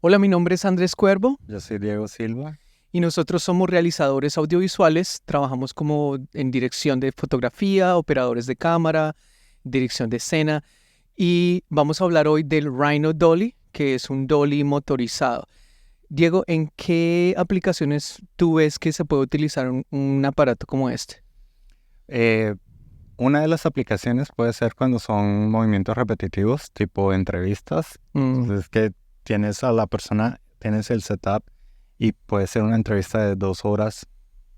Hola, mi nombre es Andrés Cuervo Yo soy Diego Silva. y nosotros somos realizadores audiovisuales. Trabajamos como en dirección de fotografía, operadores de cámara, dirección de escena y vamos a hablar hoy del Rhino Dolly, que es un dolly motorizado. Diego, ¿en qué aplicaciones tú ves que se puede utilizar un aparato como este? Eh, una de las aplicaciones puede ser cuando son movimientos repetitivos, tipo entrevistas. Entonces que tienes a la persona, tienes el setup y puede ser una entrevista de 2 horas.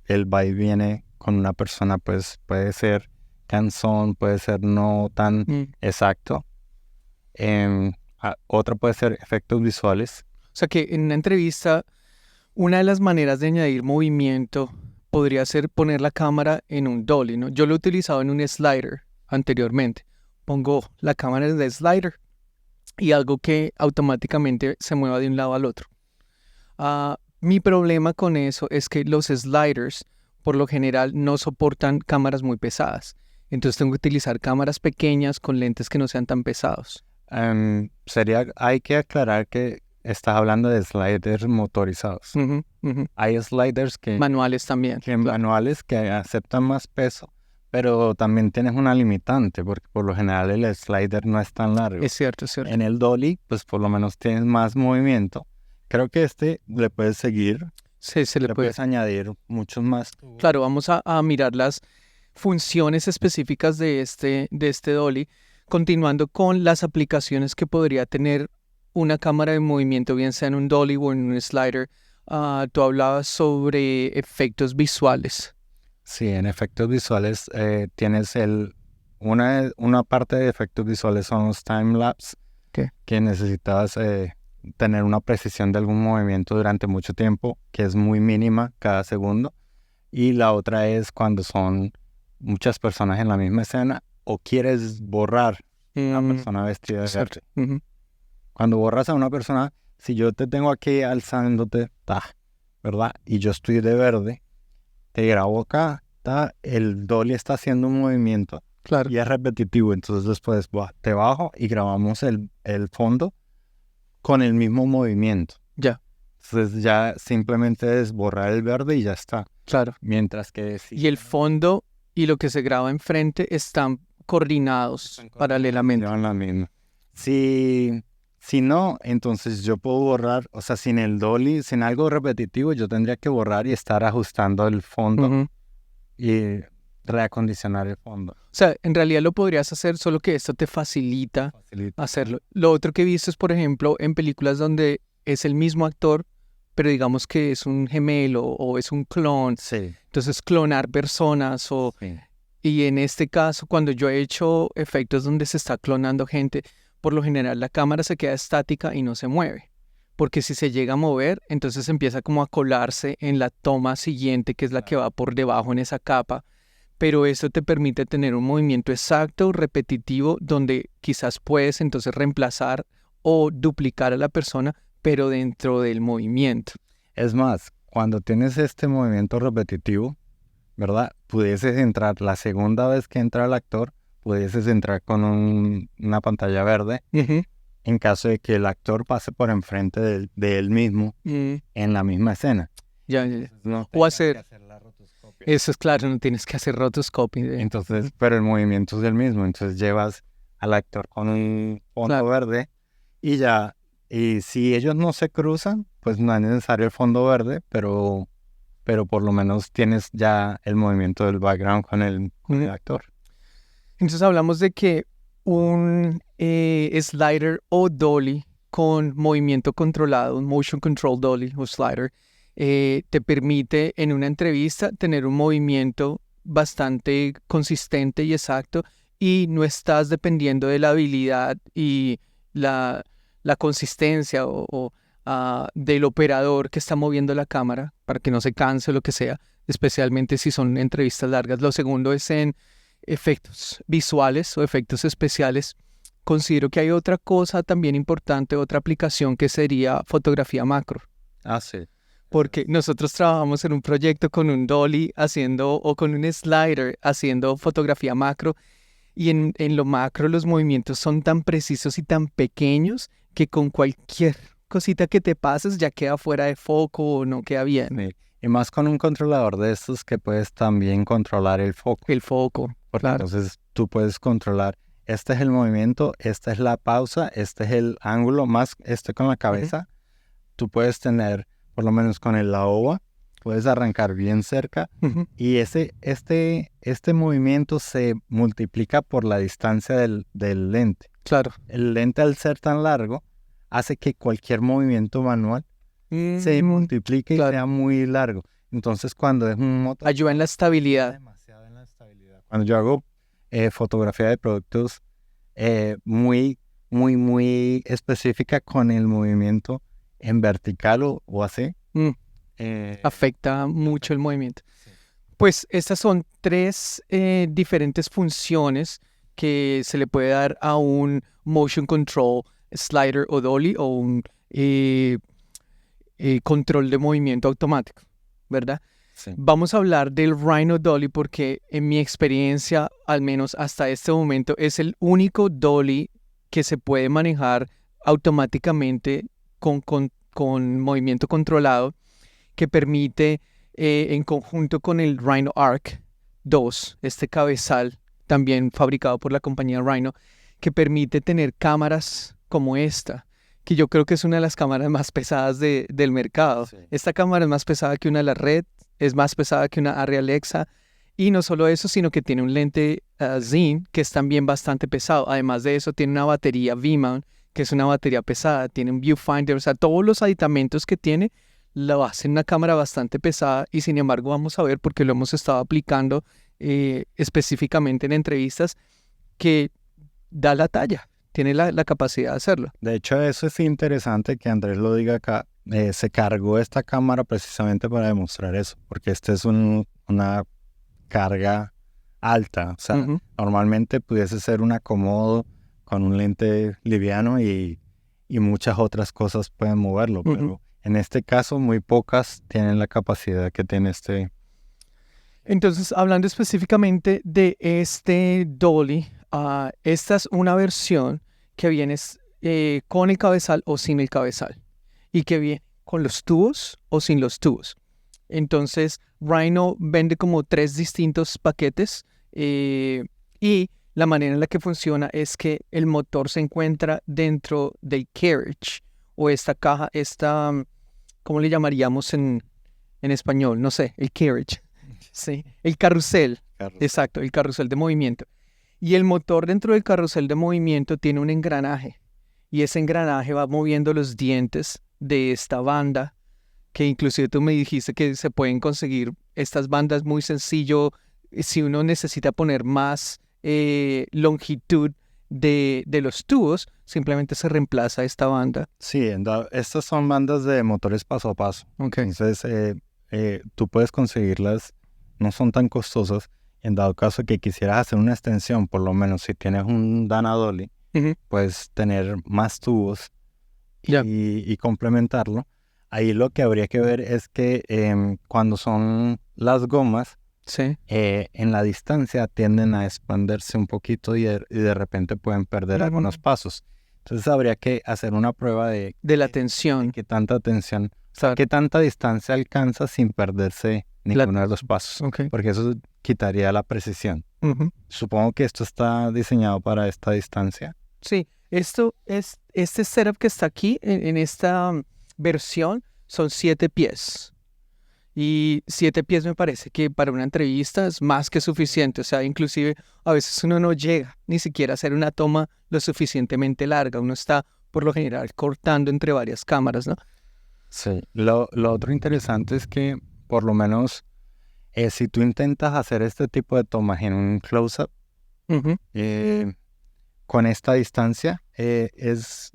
El va y viene con una persona, pues puede ser cansón, puede ser no tan exacto. Otra puede ser efectos visuales. O sea que en una entrevista, una de las maneras de añadir movimiento podría ser poner la cámara en un dolly, ¿no? Yo lo he utilizado en un slider anteriormente. Pongo la cámara en el slider y algo que automáticamente se mueva de un lado al otro. Mi problema con eso es que los sliders, por lo general, no soportan cámaras muy pesadas. Entonces tengo que utilizar cámaras pequeñas con lentes que no sean tan pesados. Hay que aclarar que estás hablando de sliders motorizados. Ujú, ujú. Hay sliders Manuales también. que Claro. manuales que aceptan más peso, pero también tienes una limitante, porque por lo general el slider no es tan largo. Es cierto, es cierto. En el dolly, pues por lo menos tienes más movimiento. Creo que le puedes seguir, Sí, se le le puede. puedes añadir muchos más. Claro, vamos a mirar las funciones específicas de este dolly, continuando con las aplicaciones que podría tener una cámara de movimiento, bien sea en un dolly o en un slider. Tú hablabas sobre efectos visuales. Sí, en efectos visuales tienes una parte de efectos visuales son los time-lapse, ¿Qué? que necesitas tener una precisión de algún movimiento durante mucho tiempo, que es muy mínima cada segundo. Y la otra es cuando son muchas personas en la misma escena o quieres borrar a una persona vestida de verde. Ujú. Cuando borras a una persona, si yo te tengo aquí alzándote, ¿verdad? Y yo estoy de verde, te grabo acá, el dolly está haciendo un movimiento Claro. y es repetitivo. Entonces después te bajo y grabamos el fondo con el mismo movimiento. Ya, Entonces ya simplemente es borrar el verde y ya está. claro. Mientras que Y el fondo y lo que se graba enfrente están coordinados paralelamente. llevan la misma. Si no, entonces yo puedo borrar, o sea, sin el dolly, sin algo repetitivo, yo tendría que borrar y estar ajustando el fondo Ujú. y reacondicionar el fondo. O sea, en realidad lo podrías hacer, solo que esto te facilita Facilita. hacerlo. Lo otro que he visto es, por ejemplo, en películas donde es el mismo actor, pero digamos que es un gemelo o es un clon. Sí, Entonces, clonar personas sí. y en este caso, cuando yo he hecho efectos donde se está clonando gente, por lo general la cámara se queda estática y no se mueve. Porque si se llega a mover, entonces empieza como a colarse en la toma siguiente, que es la que va por debajo en esa capa. Pero eso te permite tener un movimiento exacto, repetitivo, donde quizás puedes entonces reemplazar o duplicar a la persona, pero dentro del movimiento. Es más, cuando tienes este movimiento repetitivo, ¿verdad? Pudieses entrar, la segunda vez que entra el actor, pudieses entrar con una pantalla verde en caso de que el actor pase por enfrente de él mismo en la misma escena. Ya, ya, ya. No O tengas hacer, que hacer la rotoscopia. eso es claro, no tienes que hacer rotoscoping. Entonces, pero el movimiento es el mismo. Entonces llevas al actor con un fondo Claro. verde y ya. Y si ellos no se cruzan, pues no es necesario el fondo verde, pero por lo menos tienes ya el movimiento del background con el actor. Entonces hablamos de que un slider o dolly con movimiento controlado, un motion control dolly o slider, te permite en una entrevista tener un movimiento bastante consistente y exacto y no estás dependiendo de la habilidad y la consistencia del operador que está moviendo la cámara para que no se canse o lo que sea, especialmente si son entrevistas largas. Lo segundo es en efectos visuales o efectos especiales. Considero que hay otra cosa también importante, otra aplicación que sería fotografía macro. Sí. Porque nosotros trabajamos en un proyecto con un dolly o con un slider haciendo fotografía macro y en lo macro los movimientos son tan precisos y tan pequeños que con cualquier cosita que te pases ya queda fuera de foco o no queda bien. Sí. Y más con un controlador de estos que puedes también controlar el foco. El foco, Porque claro. entonces tú puedes controlar, este es el movimiento, esta es la pausa, este es el ángulo, más con la cabeza. Tú puedes tener, por lo menos con el AOVA, puedes arrancar bien cerca y este movimiento se multiplica por la distancia del lente. Claro. El lente, al ser tan largo, hace que cualquier movimiento manual se multiplique y sea muy largo. Entonces, cuando es un motor... Ayuda en la estabilidad. Demasiado en la estabilidad. Cuando yo hago fotografía de productos muy específica con el movimiento en vertical o así. Afecta mucho el movimiento. Sí. Pues estas son 3 diferentes funciones que se le puede dar a un motion control slider o dolly o un control de movimiento automático, ¿verdad? Sí. Vamos a hablar del Rhino Dolly porque en mi experiencia, al menos hasta este momento, es el único dolly que se puede manejar automáticamente con movimiento controlado, que permite, en conjunto con el Rhino Arc 2, este cabezal también fabricado por la compañía Rhino, que permite tener cámaras como esta, que yo creo que es una de las cámaras más pesadas del mercado. Sí. Esta cámara es más pesada que una de las Red, es más pesada que una Arri Alexa, y no solo eso, sino que tiene un lente Zoom, que es también bastante pesado. Además de eso, tiene una batería V-mount, que es una batería pesada, tiene un viewfinder, o sea, todos los aditamentos que tiene lo hacen una cámara bastante pesada, y sin embargo vamos a ver, porque lo hemos estado aplicando específicamente en entrevistas, que da la talla, tiene la capacidad de hacerlo. De hecho, eso es interesante que Andrés lo diga acá. Se cargó esta cámara precisamente para demostrar eso, porque esta es una carga alta. O sea, normalmente pudiese ser un acomodo con un lente liviano y muchas otras cosas pueden moverlo, pero en este caso muy pocas tienen la capacidad que tiene este. Entonces, hablando específicamente de este dolly, esta es una versión que viene con el cabezal o sin el cabezal, y que viene con los tubos o sin los tubos. Entonces, Rhino vende como 3 distintos paquetes, y la manera en la que funciona es que el motor se encuentra dentro del carriage, o esta caja, ¿cómo le llamaríamos en español? No sé, el carriage. Sí, el carrusel. Exacto, el carrusel de movimiento. Y el motor dentro del carrusel de movimiento tiene un engranaje, y ese engranaje va moviendo los dientes de esta banda, que inclusive tú me dijiste que se pueden conseguir estas bandas muy sencillo. Si uno necesita poner más longitud de los tubos, simplemente se reemplaza esta banda. Sí, estas son bandas de motores paso a paso. Okay. Entonces, tú puedes conseguirlas, no son tan costosas. En dado caso que quisieras hacer una extensión, por lo menos si tienes un Dana Dolly, puedes tener más tubos y complementarlo. Ahí lo que habría que ver es que cuando son las gomas, en la distancia tienden a expandirse un poquito y de repente pueden perder algunos pasos. Entonces habría que hacer una prueba de la tensión. Qué tanta tensión, qué tanta distancia alcanza sin perderse ninguno de los pasos. Okay. Porque eso quitaría la precisión. Supongo que esto está diseñado para esta distancia. Sí, este setup que está aquí en esta versión son 7 pies. Y 7 pies me parece que para una entrevista es más que suficiente. O sea, inclusive a veces uno no llega ni siquiera a hacer una toma lo suficientemente larga. Uno está, por lo general, cortando entre varias cámaras, ¿no? Sí. Lo otro interesante es que, por lo menos, si tú intentas hacer este tipo de tomas en un close-up, con esta distancia,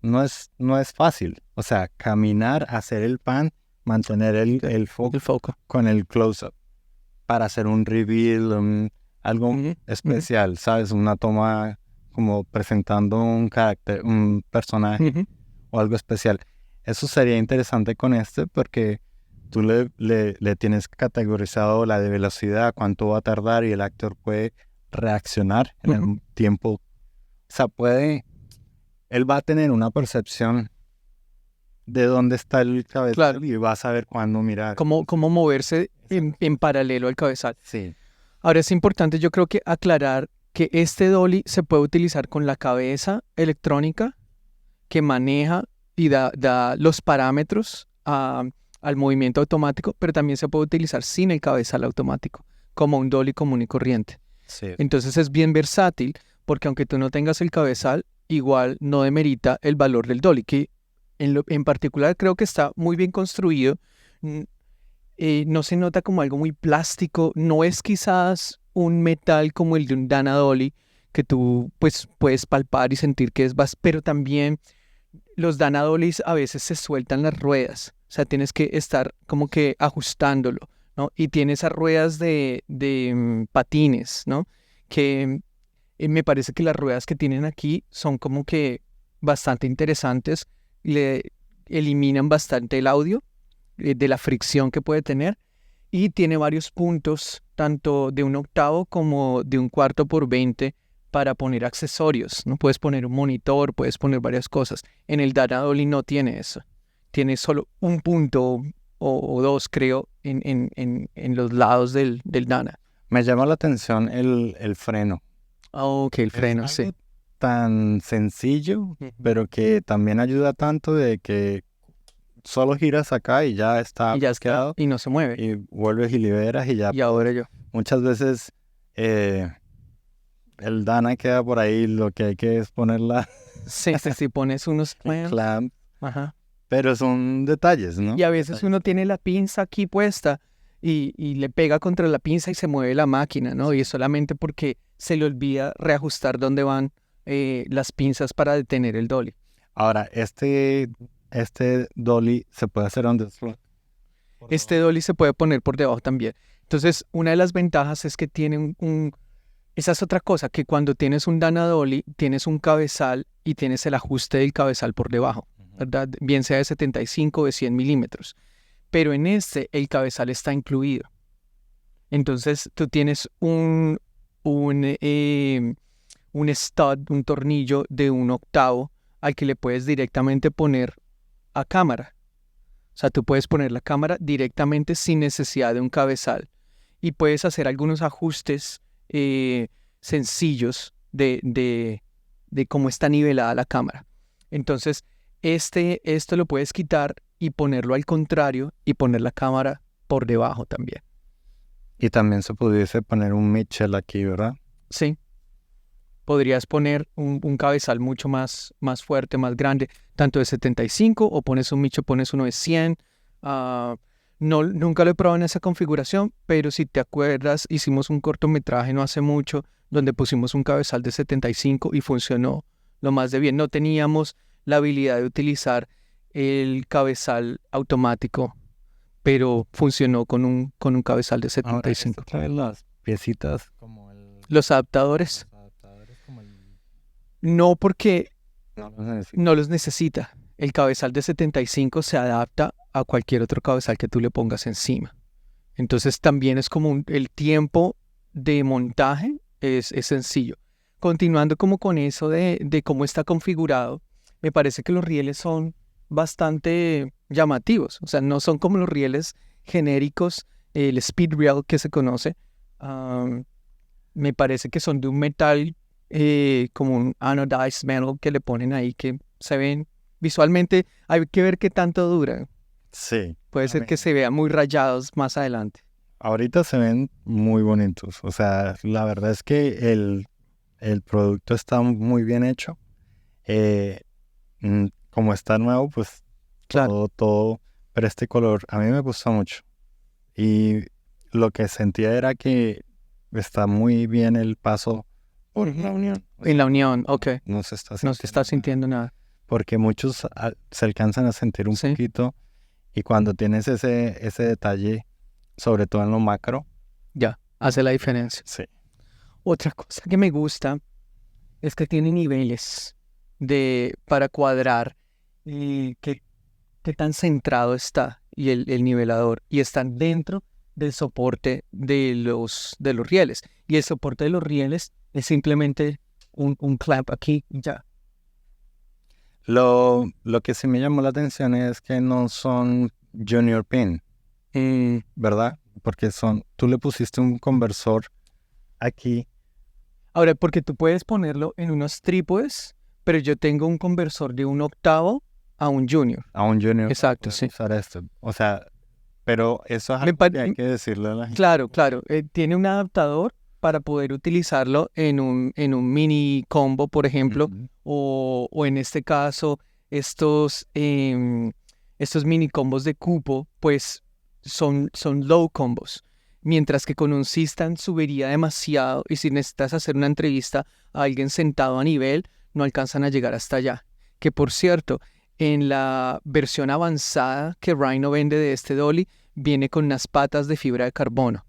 no es fácil. O sea, caminar, hacer el pan, mantener el foco con el close-up para hacer un reveal, algo especial, ¿sabes? Una toma como presentando un carácter, un personaje o algo especial. Eso sería interesante con porque tú le tienes categorizado la de velocidad, cuánto va a tardar, y el actor puede reaccionar en el tiempo. O sea, él va a tener una percepción de dónde está el cabezal Claro. y vas a ver cuándo mirar. Cómo moverse en paralelo al cabezal. Sí. Ahora es importante, yo creo que aclarar que este dolly se puede utilizar con la cabeza electrónica que maneja y da los parámetros al movimiento automático, pero también se puede utilizar sin el cabezal automático, como un dolly común y corriente. Sí. Entonces es bien versátil, porque aunque tú no tengas el cabezal, igual no demerita el valor del dolly, que en particular creo que está muy bien construido. No se nota como algo muy plástico, no es quizás un metal como el de un Dana Dolly, que tú pues puedes palpar y sentir que pero también los Dana Dollys a veces se sueltan las ruedas, o sea, tienes que estar como que ajustándolo, ¿no? Y tiene esas ruedas de patines, ¿no? Que me parece que las ruedas que tienen aquí son como que bastante interesantes, le eliminan bastante el audio de la fricción que puede tener, y tiene varios puntos, tanto de un octavo como de un cuarto por 20 para poner accesorios, ¿no? Puedes poner un monitor, puedes poner varias cosas. En el Dana Dolly no tiene eso. Tiene solo un punto o dos, creo, en los lados del Dana. Me llama la atención el freno. Ok, el freno, Es sí. algo tan sencillo, pero que también ayuda tanto de que solo giras acá y ya está Y ya está, bloqueado, y no se mueve. y vuelves y liberas y ya. Y ahora yo. Muchas veces el Dana queda por ahí, lo que hay que es ponerla Sí, pones unos clamps. clamp, Ajá. pero son detalles, ¿no? Y a veces uno tiene la pinza aquí puesta y le pega contra la pinza y se mueve la máquina, ¿no? Y es solamente porque se le olvida reajustar dónde van las pinzas para detener el dolly. Ahora, este dolly se puede hacer on the slot. Este dolly se puede poner por debajo también. Entonces, una de las ventajas es que tiene esa es otra cosa, que cuando tienes un Dana Dolly, tienes un cabezal y tienes el ajuste del cabezal por debajo, ¿verdad? Bien sea de 75 o de 100 milímetros. Pero en este, el cabezal está incluido. Entonces, tú tienes un stud, un tornillo de un octavo al que le puedes directamente poner a cámara. O sea, tú puedes poner la cámara directamente sin necesidad de un cabezal y puedes hacer algunos ajustes sencillos de cómo está nivelada la cámara. Entonces, esto lo puedes quitar y ponerlo al contrario y poner la cámara por debajo también. Y también se pudiese poner un Mitchell aquí, ¿verdad? Sí. Podrías poner un cabezal mucho más fuerte, más grande, tanto de 75 o pones un Micho, pones uno de 100. Nunca lo he probado en esa configuración, pero si te acuerdas, hicimos un cortometraje no hace mucho donde pusimos un cabezal de 75 y funcionó lo más de bien. No teníamos la habilidad de utilizar el cabezal automático, pero funcionó con un cabezal de Ahora, 75. esto trae las piecitas como Los adaptadores, como no, porque no los necesito. no los necesita. El cabezal de 75 se adapta a cualquier otro cabezal que tú le pongas encima. Entonces también es como el tiempo de montaje es sencillo. Continuando como con eso de cómo está configurado, me parece que los rieles son bastante llamativos. O sea, no son como los rieles genéricos, el speed reel que se conoce. Me parece que son de un metal como un anodized metal que le ponen ahí, que se ven visualmente, hay que ver qué tanto duran. Sí. Puede ser que se vean muy rayados más adelante. Ahorita se ven muy bonitos. O sea, la verdad es que el producto está muy bien hecho. Como está nuevo, pues Claro. todo, pero este color a mí me gusta mucho. Y lo que sentía era que está muy bien el paso por la unión. O En la sea, unión, ok. no se está No se está sintiendo nada. porque muchos se alcanzan a sentir un Sí. poquito, y cuando tienes ese detalle, sobre todo en lo macro, Ya, hace la diferencia. sí. Otra cosa que me gusta es que tiene niveles para cuadrar qué tan centrado está y el nivelador. Y están dentro del soporte de los rieles. Y el soporte de los rieles es simplemente un clamp aquí y ya. Lo que sí me llamó la atención es que no son junior pin, ¿verdad? Porque tú le pusiste un conversor aquí. Ahora, porque tú puedes ponerlo en unos trípodes, pero yo tengo un conversor de 1/8 a un junior. A un junior. Exacto, sí. Usar esto. O sea, pero eso es Me algo pa- que hay que decirle a la gente. Claro. Tiene un adaptador para poder utilizarlo en un mini combo, por ejemplo, o en este caso, estos mini combos de cupo, pues son low combos. Mientras que con un System subiría demasiado y si necesitas hacer una entrevista a alguien sentado a nivel, no alcanzan a llegar hasta allá. Que por cierto, en la versión avanzada que Rhino vende de este dolly, viene con unas patas de fibra de carbono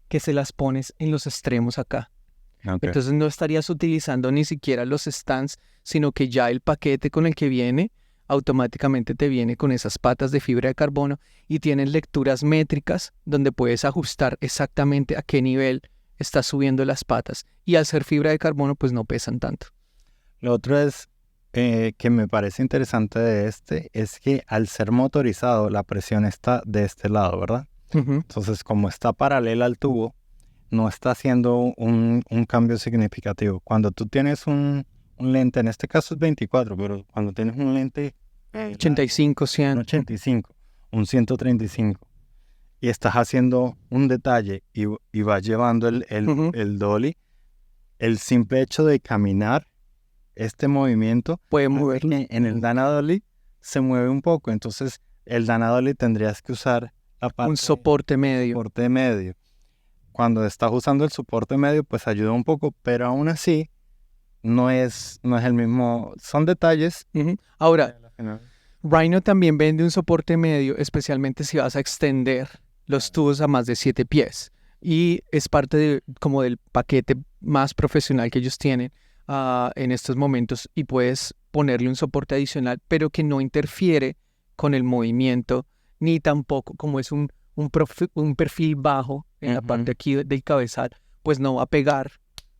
que se las pones en los extremos acá. Okay. Entonces no estarías utilizando ni siquiera los stands, sino que ya el paquete con el que viene automáticamente te viene con esas patas de fibra de carbono y tienes lecturas métricas donde puedes ajustar exactamente a qué nivel estás subiendo las patas. Y al ser fibra de carbono, pues no pesan tanto. Lo otro es que me parece interesante de es que al ser motorizado la presión está de este lado, ¿verdad? Entonces, como está paralela al tubo, no está haciendo un cambio significativo. Cuando tú tienes un lente, en este caso es 24, pero cuando tienes un lente 85, 100. un 85, un 135, y estás haciendo un detalle y vas llevando el dolly, el simple hecho de caminar, este movimiento, puede moverlo. En el Dana Dolly se mueve un poco, entonces el Dana Dolly tendrías que usar un soporte medio. Soporte medio. Cuando estás usando el soporte medio, pues ayuda un poco, pero aún así no es el mismo. Son detalles. Ahora, Rhino también vende un soporte medio, especialmente si vas a extender los tubos a más de 7 pies. Y es parte como del paquete más profesional que ellos tienen en estos momentos. Y puedes ponerle un soporte adicional, pero que no interfiere con el movimiento, ni tampoco como es un perfil bajo en la parte aquí del cabezal, pues no va a pegar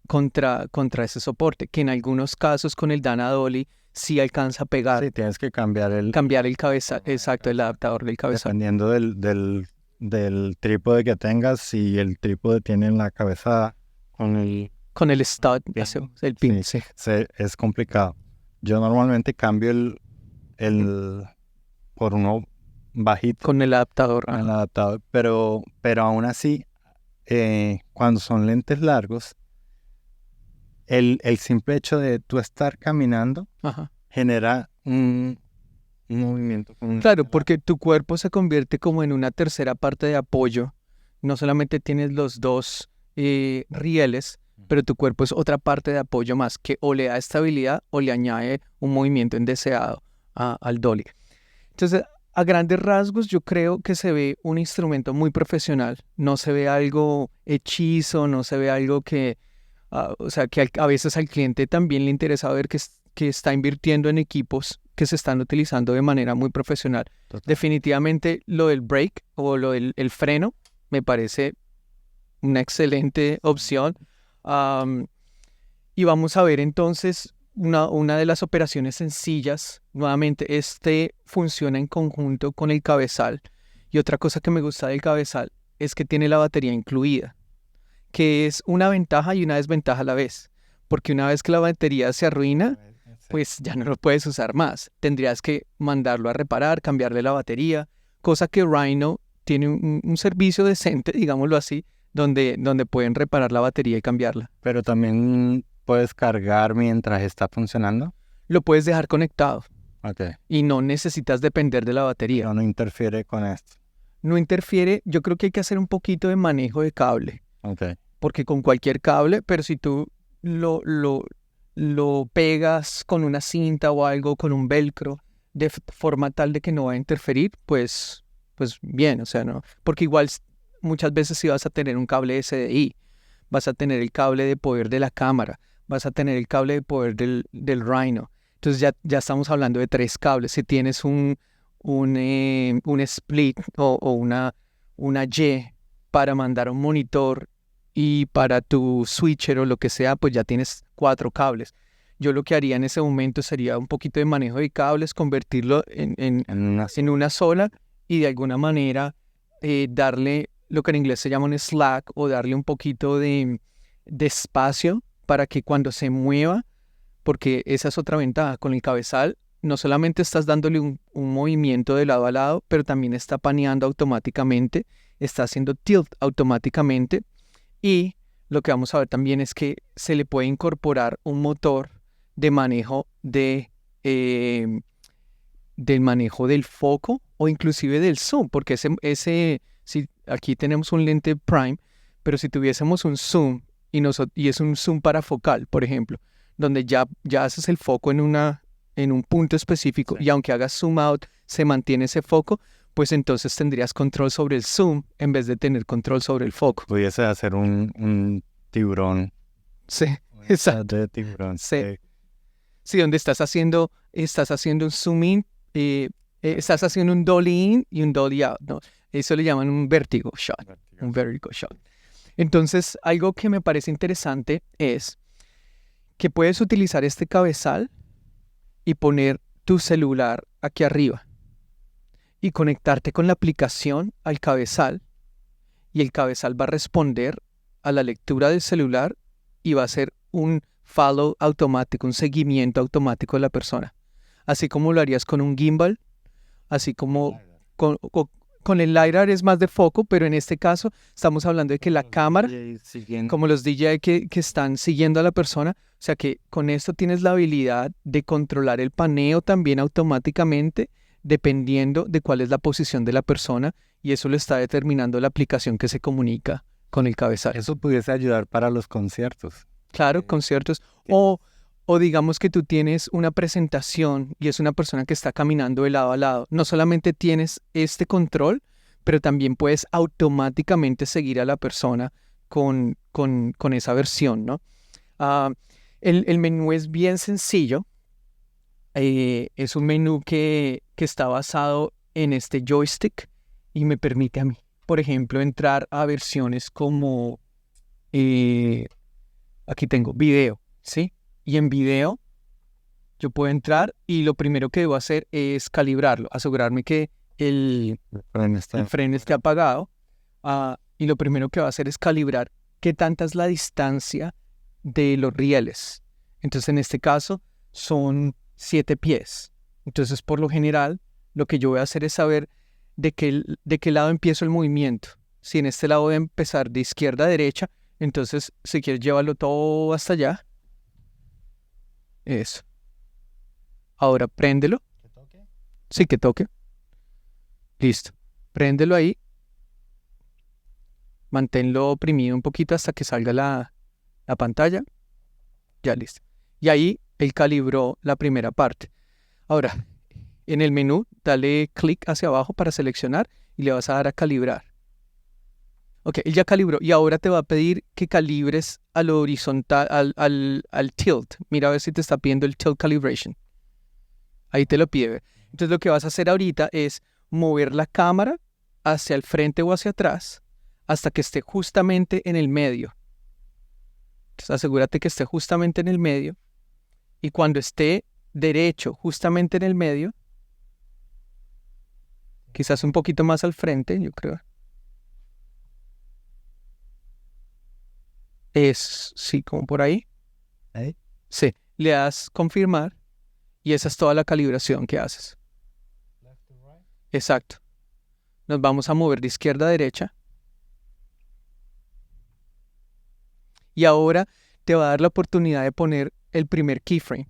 contra ese soporte, que en algunos casos con el Dana Dolly sí alcanza a pegar. Sí, tienes que cambiar el cabezal, exacto, el adaptador del cabezal. Dependiendo del trípode que tengas, si el trípode tiene la cabeza con el stud, el pin, sí. Es complicado. Yo normalmente cambio el por uno bajito. Con el adaptador. El adaptador, pero aún así, cuando son lentes largos, el simple hecho de tú estar caminando genera un movimiento. Claro, porque tu cuerpo se convierte como en una tercera parte de apoyo. No solamente tienes los dos rieles, pero tu cuerpo es otra parte de apoyo más que o le da estabilidad o le añade un movimiento indeseado al dolly. Entonces, a grandes rasgos, yo creo que se ve un instrumento muy profesional. No se ve algo hechizo, no se ve algo que, o sea, que a veces al cliente también le interesa ver que está invirtiendo en equipos que se están utilizando de manera muy profesional. Total. Definitivamente lo del brake o lo del freno me parece una excelente opción. Y vamos a ver entonces una de las operaciones sencillas. Nuevamente, funciona en conjunto con el cabezal. Y otra cosa que me gusta del cabezal es que tiene la batería incluida, que es una ventaja y una desventaja a la vez. Porque una vez que la batería se arruina, pues ya no lo puedes usar más. Tendrías que mandarlo a reparar, cambiarle la batería, cosa que Rhino tiene un servicio decente, digámoslo así, donde pueden reparar la batería y cambiarla. Pero también puedes cargar mientras está funcionando. Lo puedes dejar conectado. Okay. Y no necesitas depender de la batería. Pero no interfiere con esto. No interfiere. Yo creo que hay que hacer un poquito de manejo de cable. Okay. Porque con cualquier cable, pero si tú lo pegas con una cinta o algo, con un velcro, de forma tal de que no va a interferir, pues bien, o sea, no. Porque igual muchas veces si vas a tener un cable SDI, vas a tener el cable de poder de la cámara, vas a tener el cable de poder del Rhino. Entonces ya estamos hablando de 3 cables. Si tienes un split o una Y para mandar un monitor y para tu switcher o lo que sea, pues ya tienes 4 cables. yo lo que haría en ese momento sería un poquito de manejo de cables, convertirlo en una sola y de alguna manera darle lo que en inglés se llama un slack o darle un poquito de espacio para que cuando se mueva, porque esa es otra ventaja con el cabezal, no solamente estás dándole un movimiento de lado a lado, pero también está paneando automáticamente, está haciendo tilt automáticamente y lo que vamos a ver también es que se le puede incorporar un motor de manejo del manejo del foco o inclusive del zoom, porque si aquí tenemos un lente prime, pero si tuviésemos un zoom y es un zoom parafocal, por ejemplo, donde ya haces el foco en un punto específico y aunque hagas zoom out, se mantiene ese foco, pues entonces tendrías control sobre el zoom en vez de tener control sobre el foco. Pudiese hacer un tiburón. Sí, exacto. De tiburón. Sí. Sí, donde estás haciendo un zoom in, estás haciendo un dolly in y un dolly out, ¿no? Eso le llaman un vertigo shot. Un vertigo shot. Entonces, algo que me parece interesante es que puedes utilizar este cabezal y poner tu celular aquí arriba y conectarte con la aplicación al cabezal y el cabezal va a responder a la lectura del celular y va a hacer un follow automático, un seguimiento automático de la persona. Así como lo harías con un gimbal, así como con el LiDAR es más de foco, pero en este caso estamos hablando de que la cámara, como los DJ que están siguiendo a la persona, o sea que con esto tienes la habilidad de controlar el paneo también automáticamente, dependiendo de cuál es la posición de la persona, y eso lo está determinando la aplicación que se comunica con el cabezal. Eso pudiese ayudar para los conciertos. Claro, conciertos. O digamos que tú tienes una presentación y es una persona que está caminando de lado a lado. No solamente tienes este control, pero también puedes automáticamente seguir a la persona con esa versión, ¿no? El menú es bien sencillo. Es un menú que está basado en este joystick y me permite a mí, por ejemplo, entrar a versiones como... aquí tengo video, ¿sí? Y en video yo puedo entrar y lo primero que debo hacer es calibrarlo, asegurarme que el freno esté apagado. Y lo primero que va a hacer es calibrar qué tanta es la distancia de los rieles. Entonces en este caso son 7 pies. Entonces por lo general lo que yo voy a hacer es saber de qué lado empiezo el movimiento. Si en este lado voy a empezar de izquierda a derecha, entonces si quieres llevarlo todo hasta allá. Eso. Ahora préndelo. ¿Que toque? Sí, que toque. Listo. Préndelo ahí. Manténlo oprimido un poquito hasta que salga la pantalla. Ya, listo. Y ahí él calibró la primera parte. Ahora, en el menú, dale clic hacia abajo para seleccionar y le vas a dar a calibrar. Ok, él ya calibró y ahora te va a pedir que calibres al horizontal, al tilt. Mira a ver si te está pidiendo el tilt calibration. Ahí te lo pide. Entonces lo que vas a hacer ahorita es mover la cámara hacia el frente o hacia atrás hasta que esté justamente en el medio. Entonces asegúrate que esté justamente en el medio y cuando esté derecho justamente en el medio, quizás un poquito más al frente, yo creo. Sí, como por ahí. ¿Ahí? Sí, le das confirmar y esa es toda la calibración que haces. Left to right. Exacto. Nos vamos a mover de izquierda a derecha. Y ahora te va a dar la oportunidad de poner el primer keyframe.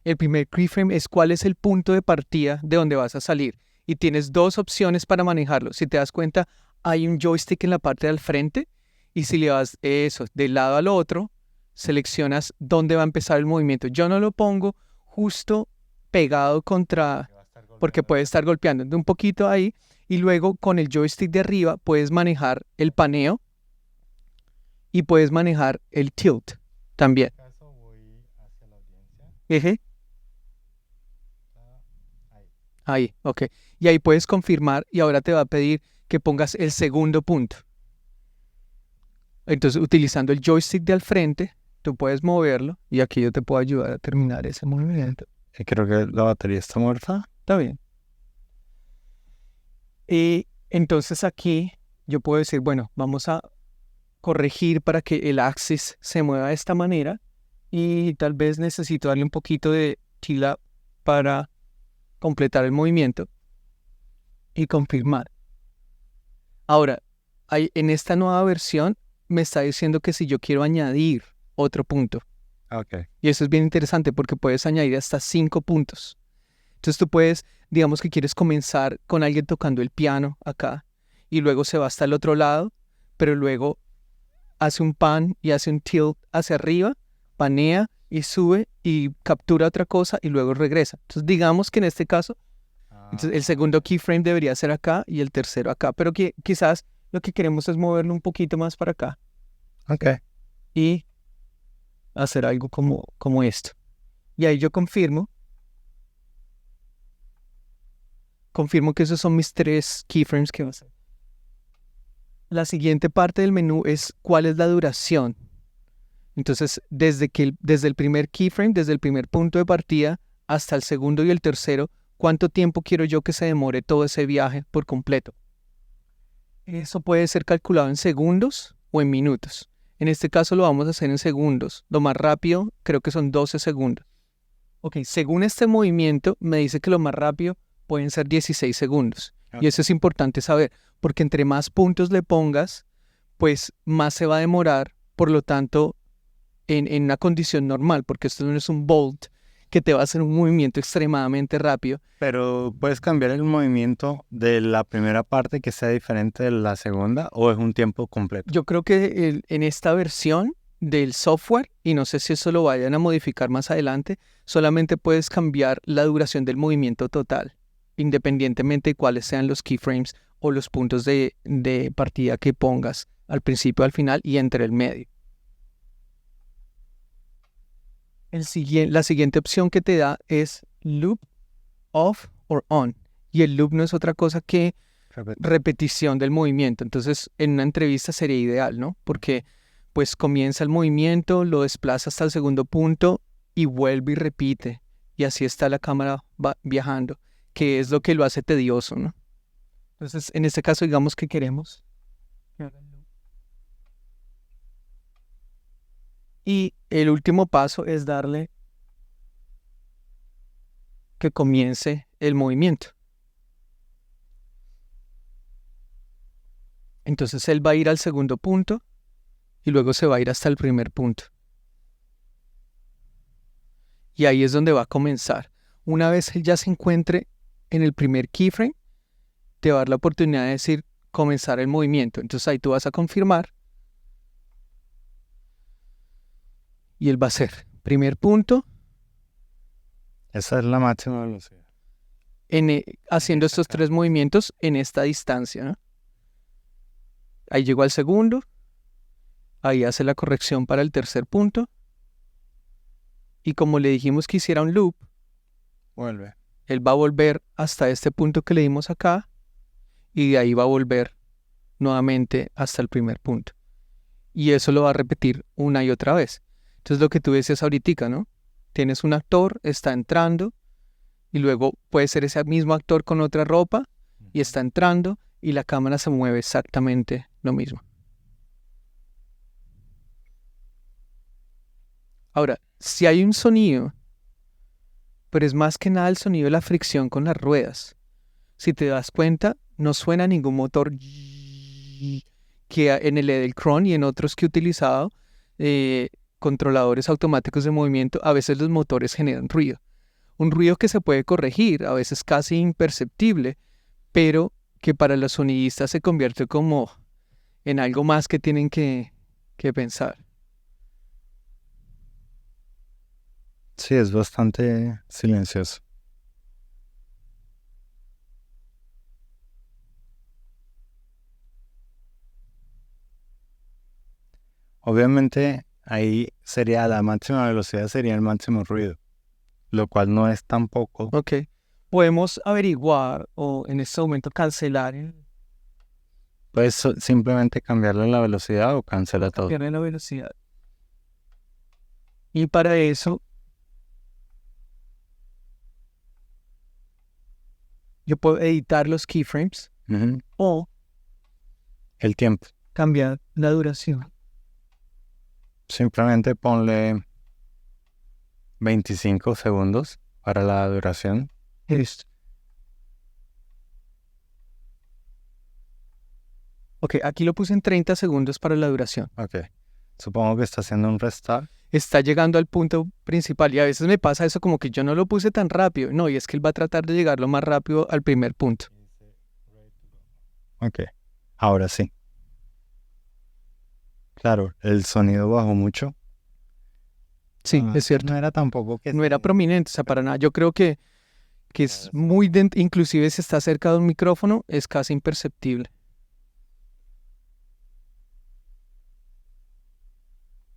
El primer keyframe es cuál es el punto de partida de donde vas a salir. Y tienes 2 opciones para manejarlo. Si te das cuenta, hay un joystick en la parte del frente. Y si le vas del lado al otro, seleccionas dónde va a empezar el movimiento. Yo no lo pongo justo pegado porque puede estar golpeando un poquito ahí. Y luego con el joystick de arriba puedes manejar el paneo y puedes manejar el tilt también. En este caso voy hacia la audiencia. Eje. Ahí, ok. Y ahí puedes confirmar y ahora te va a pedir que pongas el segundo punto. Entonces, utilizando el joystick de al frente, tú puedes moverlo y aquí yo te puedo ayudar a terminar ese movimiento. Y creo que la batería está muerta. Está bien. Y entonces aquí yo puedo decir, bueno, vamos a corregir para que el axis se mueva de esta manera y tal vez necesito darle un poquito de tila para completar el movimiento y confirmar. Ahora, en esta nueva versión me está diciendo que si yo quiero añadir otro punto. Ok. Y eso es bien interesante porque puedes añadir hasta 5 puntos. Entonces tú puedes, digamos que quieres comenzar con alguien tocando el piano acá y luego se va hasta el otro lado, pero luego hace un pan y hace un tilt hacia arriba, panea y sube y captura otra cosa y luego regresa. Entonces digamos que en este caso, entonces el segundo keyframe debería ser acá y el tercero acá, pero que quizás lo que queremos es moverlo un poquito más para acá. Ok. Y hacer algo como esto. Y ahí yo confirmo que esos son mis 3 keyframes que va a hacer. La siguiente parte del menú es cuál es la duración. Entonces, desde el primer keyframe, desde el primer punto de partida hasta el segundo y el tercero, ¿cuánto tiempo quiero yo que se demore todo ese viaje por completo? Eso puede ser calculado en segundos o en minutos. En este caso lo vamos a hacer en segundos. Lo más rápido creo que son 12 segundos. Ok, según este movimiento me dice que lo más rápido pueden ser 16 segundos. Y eso es importante saber, porque entre más puntos le pongas, pues más se va a demorar, por lo tanto, en una condición normal, porque esto no es un bolt que te va a hacer un movimiento extremadamente rápido. Pero ¿puedes cambiar el movimiento de la primera parte que sea diferente de la segunda o es un tiempo completo? Yo creo que en esta versión del software, y no sé si eso lo vayan a modificar más adelante, solamente puedes cambiar la duración del movimiento total, independientemente de cuáles sean los keyframes o los puntos de partida que pongas al principio, al final y entre el medio. La siguiente opción que te da es loop, off or on. Y el loop no es otra cosa que repetición del movimiento. Entonces, en una entrevista sería ideal, ¿no? Porque pues comienza el movimiento, lo desplaza hasta el segundo punto y vuelve y repite. Y así está la cámara viajando, que es lo que lo hace tedioso, ¿no? Entonces, en este caso, digamos que queremos. Y el último paso es darle que comience el movimiento. Entonces él va a ir al segundo punto y luego se va a ir hasta el primer punto. Y ahí es donde va a comenzar. Una vez él ya se encuentre en el primer keyframe, te va a dar la oportunidad de decir comenzar el movimiento. Entonces ahí tú vas a confirmar. Y él va a hacer primer punto. Esa es la máxima velocidad. Haciendo estos 3 movimientos en esta distancia, ¿no? Ahí llegó al segundo. Ahí hace la corrección para el tercer punto. Y como le dijimos que hiciera un loop, Vuelve. él va a volver hasta este punto que le dimos acá. Y de ahí va a volver nuevamente hasta el primer punto. Y eso lo va a repetir una y otra vez. Entonces lo que tú decías ahorita, ¿no? Tienes un actor, está entrando, y luego puede ser ese mismo actor con otra ropa, y está entrando, y la cámara se mueve exactamente lo mismo. Ahora, si hay un sonido, pero es más que nada el sonido de la fricción con las ruedas. Si te das cuenta, no suena ningún motor que en el Edeltron y en otros que he utilizado, controladores automáticos de movimiento, a veces los motores generan ruido. Un ruido que se puede corregir, a veces casi imperceptible, pero que para los sonidistas se convierte como en algo más que tienen que pensar. Sí, es bastante silencioso. Obviamente ahí sería la máxima velocidad, sería el máximo ruido, lo cual no es tampoco. Ok. Podemos averiguar o en este momento cancelar Puedes simplemente cambiarle la velocidad o cancela todo. cambiarle la velocidad. Y para eso, yo puedo editar los keyframes o el tiempo. cambiar la duración. Simplemente ponle 25 segundos para la duración. Listo. Ok, aquí lo puse en 30 segundos para la duración. Ok. Supongo que está haciendo un restart. Está llegando al punto principal y a veces me pasa eso como que yo no lo puse tan rápido. No, y es que él va a tratar de llegar lo más rápido al primer punto. Ok. Ahora sí. Claro, el sonido bajó mucho. Sí, es cierto. No era tampoco que... No era prominente, o sea, para nada. Yo creo que es muy... inclusive si está cerca de un micrófono, es casi imperceptible.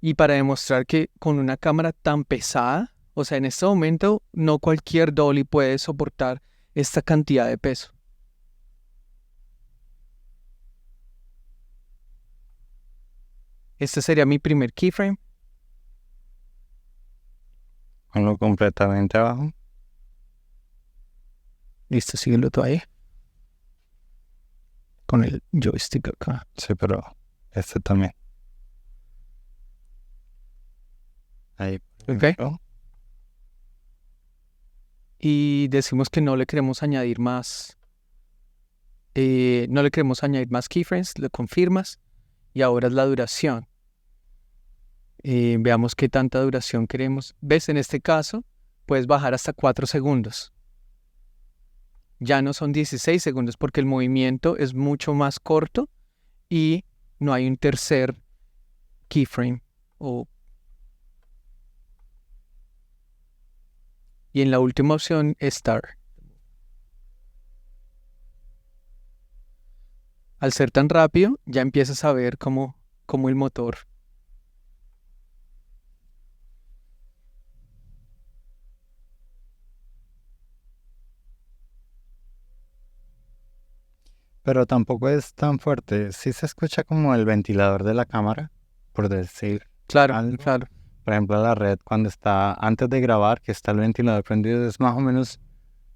Y para demostrar que con una cámara tan pesada, o sea, en este momento no cualquier dolly puede soportar esta cantidad de peso. Este sería mi primer keyframe. Ponlo completamente abajo. Listo, síguelo tú ahí. Con el joystick acá. Sí, pero este también. Ahí. Ok. Y decimos que no le queremos añadir más. No le queremos añadir más keyframes, lo confirmas. Y ahora es la duración. Veamos qué tanta duración queremos. ¿Ves? En este caso, puedes bajar hasta 4 segundos. Ya no son 16 segundos porque el movimiento es mucho más corto y no hay un tercer keyframe. Y en la última opción, Start. Al ser tan rápido, ya empiezas a ver cómo el motor. Pero tampoco es tan fuerte. Sí se escucha como el ventilador de la cámara, por decir Claro, algo. claro. Por ejemplo, la red cuando está antes de grabar, que está el ventilador prendido, es más o menos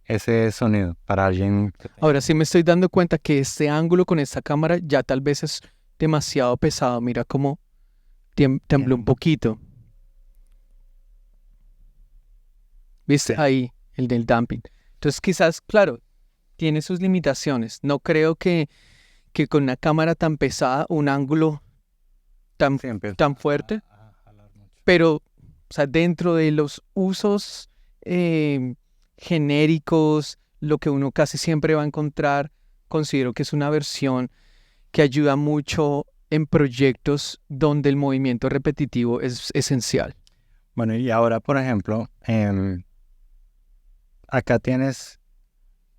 ese sonido para alguien. Ahora sí me estoy dando cuenta que este ángulo con esta cámara ya tal vez es demasiado pesado. Mira cómo tembló un poquito. ¿Viste? Sí. Ahí, el del damping. Entonces quizás, claro, tiene sus limitaciones. No creo que con una cámara tan pesada, un ángulo tan fuerte, pero, o sea, dentro de los usos genéricos, lo que uno casi siempre va a encontrar, considero que es una versión que ayuda mucho en proyectos donde el movimiento repetitivo es esencial. Bueno, y ahora, por ejemplo, acá tienes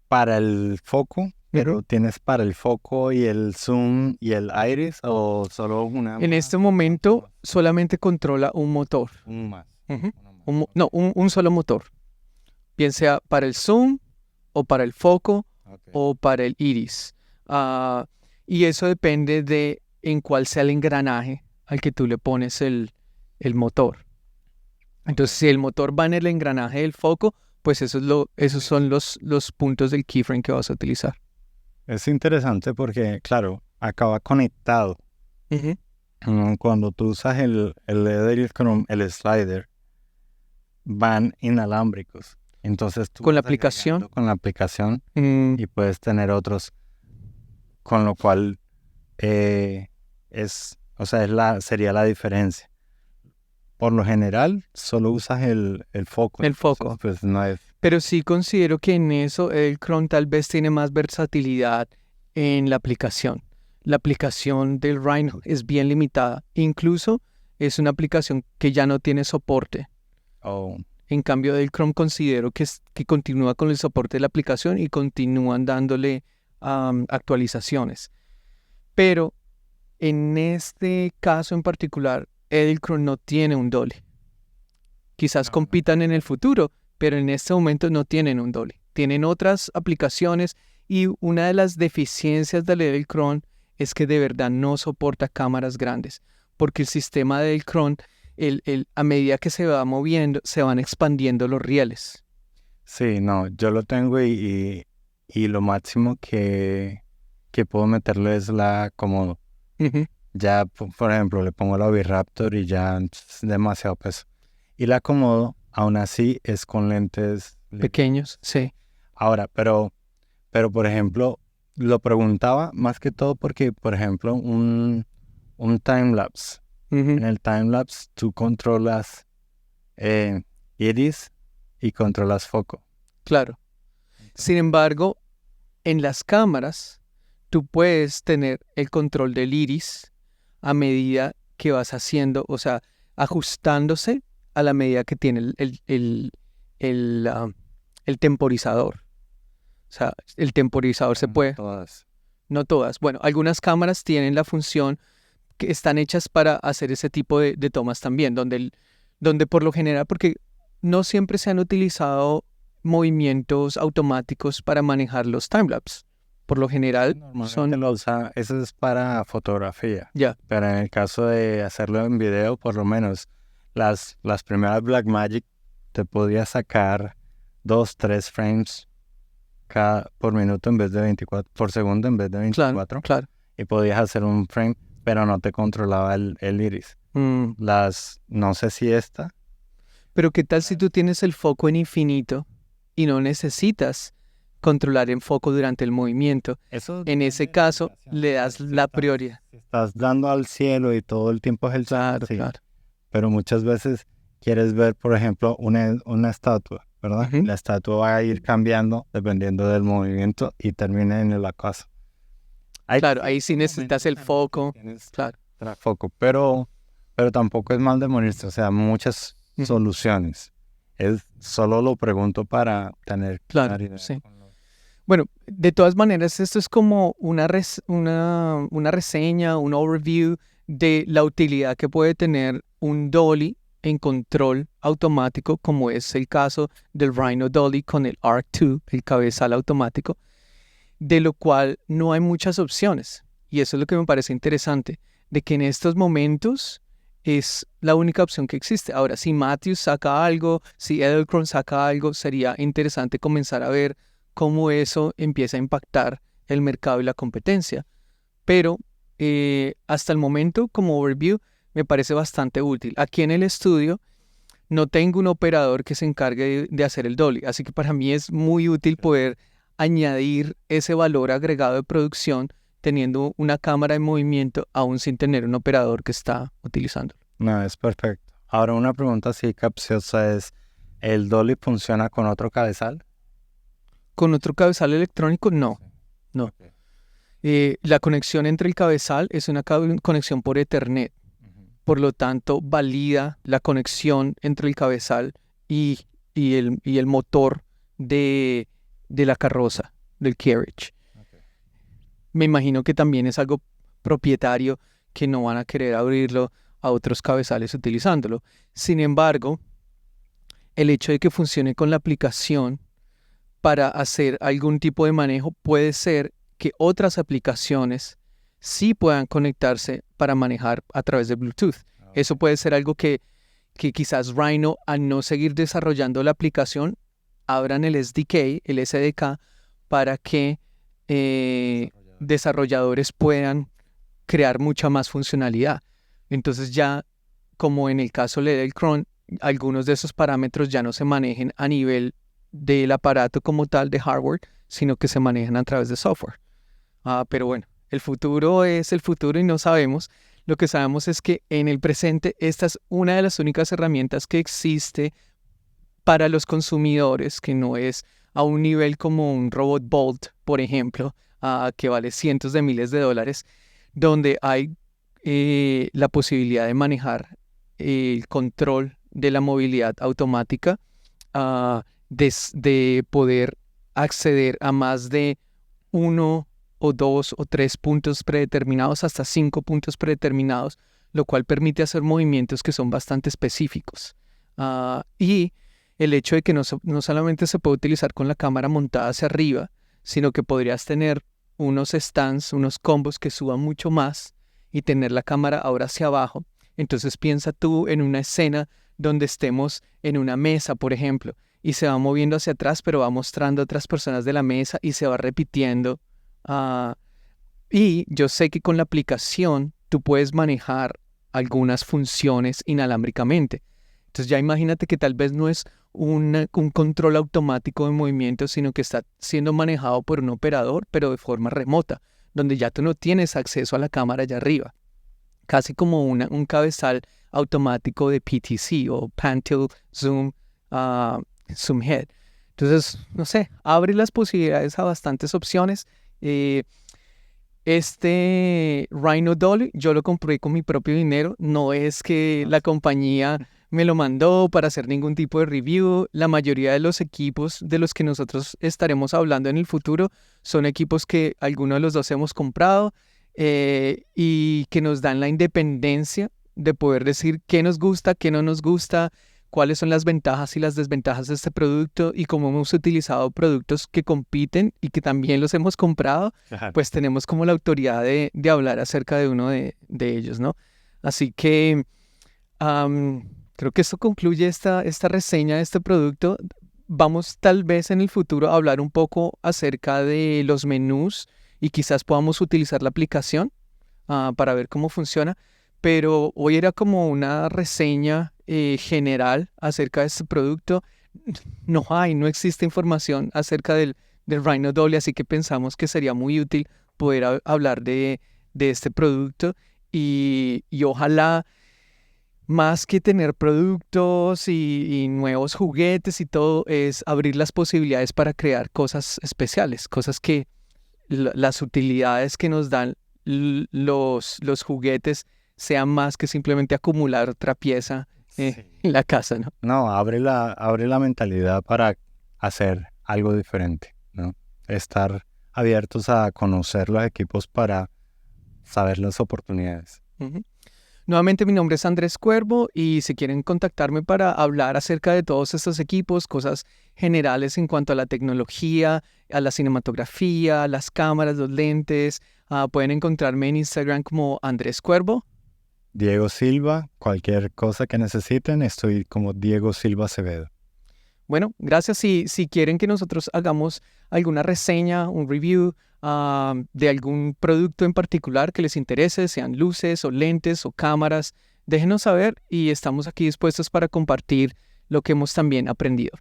para el foco, pero ¿tienes para el foco y el zoom y el iris o solo una? En este momento solamente controla un motor. Un más. Un solo motor. Bien sea para el zoom o para el foco o para el iris. Y eso depende de en cuál sea el engranaje al que tú le pones el motor. Entonces, si el motor va en el engranaje del foco, pues esos son los puntos del keyframe que vas a utilizar. Es interesante porque, claro, acaba conectado. Cuando tú usas el LED con el slider, van inalámbricos. Entonces tú con la aplicación. Con la aplicación y puedes tener otros, con lo cual sería la diferencia. Por lo general, solo usas el foco. El foco. Pues no es... Pero sí considero que en eso el Chrome tal vez tiene más versatilidad en la aplicación. La aplicación del Rhino es bien limitada. Incluso es una aplicación que ya no tiene soporte. En cambio del Chrome considero que continúa con el soporte de la aplicación y continúan dándole actualizaciones. Pero en este caso en particular, Edelcron no tiene un dolly. Quizás compitan en el futuro, pero en este momento no tienen un dolly. Tienen otras aplicaciones y una de las deficiencias del Edelcron es que de verdad no soporta cámaras grandes, porque el sistema de Edelcron a medida que se va moviendo, se van expandiendo los rieles. Sí, no, yo lo tengo y lo máximo que puedo meterle es la acomodo. Ujú. Ya, por ejemplo, le pongo la Oviraptor y ya es demasiado peso. Y la acomodo, aún así, es con lentes Pequeños, sí. Ahora, pero por ejemplo, lo preguntaba más que todo porque, por ejemplo, un time-lapse. Ujú. En el time-lapse tú controlas iris y controlas foco. Claro. Sin embargo, en las cámaras, tú puedes tener el control del iris a medida que vas haciendo, o sea, ajustándose a la medida que tiene el temporizador. O sea, el temporizador se puede, Todas. no todas. Bueno, algunas cámaras tienen la función que están hechas para hacer ese tipo de tomas también, donde por lo general, porque no siempre se han utilizado movimientos automáticos para manejar los timelapse. Por lo general Normalmente lo usa, eso es para fotografía. Ya, Pero en el caso de hacerlo en video, por lo menos las primeras Blackmagic te podía sacar 2, 3 frames por minuto en vez de 24, por segundo en vez de claro, 24. claro. Y podías hacer un frame, pero no te controlaba el iris. No sé si esta. Pero ¿qué tal si tú tienes el foco en infinito y no necesitas controlar el foco durante el movimiento? Eso En ese caso, le das la prioridad. Si estás dando al cielo y todo el tiempo es el cielo, Claro, sí. claro. Pero muchas veces quieres ver, por ejemplo, una estatua, ¿verdad? Ujú. La estatua va a ir cambiando dependiendo del movimiento y termina en la casa. Hay Claro, ahí sí ciertos necesitas momentos el en los que foco. tienes Claro. foco, pero tampoco es mal de morirse, o sea, muchas Ujú. soluciones. Solo lo pregunto para tener Claro, claridad sí. con lo- Bueno, de todas maneras, esto es como una reseña, un overview de la utilidad que puede tener un dolly en control automático, como es el caso del Rhino Dolly con el Arc 2, el cabezal automático, de lo cual no hay muchas opciones. Y eso es lo que me parece interesante, de que en estos momentos es la única opción que existe. Ahora, si Matthews saca algo, si Edelkrone saca algo, sería interesante comenzar a ver cómo eso empieza a impactar el mercado y la competencia. Pero hasta el momento, como overview, me parece bastante útil. Aquí en el estudio no tengo un operador que se encargue de hacer el dolly, así que para mí es muy útil poder añadir ese valor agregado de producción teniendo una cámara en movimiento aún sin tener un operador que está utilizando. No, es perfecto. Ahora una pregunta así capciosa es, ¿el dolly funciona con otro cabezal? Con otro cabezal electrónico, no. No. Ok. La conexión entre el cabezal es una conexión por Ethernet. Por lo tanto, valida la conexión entre el cabezal y el motor de la carroza, del carriage. Ok. Me imagino que también es algo propietario que no van a querer abrirlo a otros cabezales utilizándolo. Sin embargo, el hecho de que funcione con la aplicación para hacer algún tipo de manejo puede ser que otras aplicaciones sí puedan conectarse para manejar a través de Bluetooth. Eso puede ser algo que quizás Rhino, al no seguir desarrollando la aplicación, abran el SDK, el SDK, para que desarrolladores puedan crear mucha más funcionalidad. Entonces ya, como en el caso de Edelkrone, algunos de esos parámetros ya no se manejen a nivel del aparato como tal de hardware, sino que se manejan a través de software. Pero bueno, el futuro es el futuro y no sabemos. Lo que sabemos es que en el presente esta es una de las únicas herramientas que existe para los consumidores, que no es a un nivel como un robot Bolt, por ejemplo, que vale cientos de miles de dólares, donde hay la posibilidad de manejar el control de la movilidad automática, de poder acceder a más de uno o dos o tres puntos predeterminados, hasta 5 puntos predeterminados, lo cual permite hacer movimientos que son bastante específicos. Y el hecho de que no solamente se puede utilizar con la cámara montada hacia arriba, sino que podrías tener unos stands, unos combos que suban mucho más y tener la cámara ahora hacia abajo, Entonces piensa tú en una escena donde estemos en una mesa, por ejemplo, y se va moviendo hacia atrás, pero va mostrando a otras personas de la mesa y se va repitiendo. Y yo sé que con la aplicación tú puedes manejar algunas funciones inalámbricamente. Entonces ya imagínate que tal vez no es un control automático de movimiento, sino que está siendo manejado por un operador, pero de forma remota, donde ya tú no tienes acceso a la cámara allá arriba. Casi como un cabezal automático de PTZ o Pan Tilt Zoom, Zoom Head. Entonces, no sé, abre las posibilidades a bastantes opciones. Este Rhino Dolly yo lo compré con mi propio dinero. No es que la compañía me lo mandó para hacer ningún tipo de review. La mayoría de los equipos de los que nosotros estaremos hablando en el futuro son equipos que alguno de los dos hemos comprado y que nos dan la independencia de poder decir qué nos gusta, qué no nos gusta, cuáles son las ventajas y las desventajas de este producto y cómo hemos utilizado productos que compiten y que también los hemos comprado, pues tenemos como la autoridad de hablar acerca de uno de ellos, ¿no? Así que creo que esto concluye esta reseña de este producto. Vamos tal vez en el futuro a hablar un poco acerca de los menús y quizás podamos utilizar la aplicación para ver cómo funciona, pero hoy era como una reseña general acerca de este producto. No existe información acerca del Rhino Dolly, así que pensamos que sería muy útil poder hablar de este producto y ojalá más que tener productos y nuevos juguetes y todo, es abrir las posibilidades para crear cosas especiales, cosas que las utilidades que nos dan los juguetes sean más que simplemente acumular otra pieza en la casa, ¿no? No, abre la mentalidad para hacer algo diferente, ¿no? Estar abiertos a conocer los equipos para saber las oportunidades. Uh-huh. Nuevamente, mi nombre es Andrés Cuervo y si quieren contactarme para hablar acerca de todos estos equipos, cosas generales en cuanto a la tecnología, a la cinematografía, a las cámaras, los lentes, pueden encontrarme en Instagram como Andrés Cuervo. Diego Silva, cualquier cosa que necesiten, estoy como Diego Silva Acevedo. Bueno, gracias. Si quieren que nosotros hagamos alguna reseña, un review de algún producto en particular que les interese, sean luces o lentes o cámaras, déjenos saber y estamos aquí dispuestos para compartir lo que hemos también aprendido.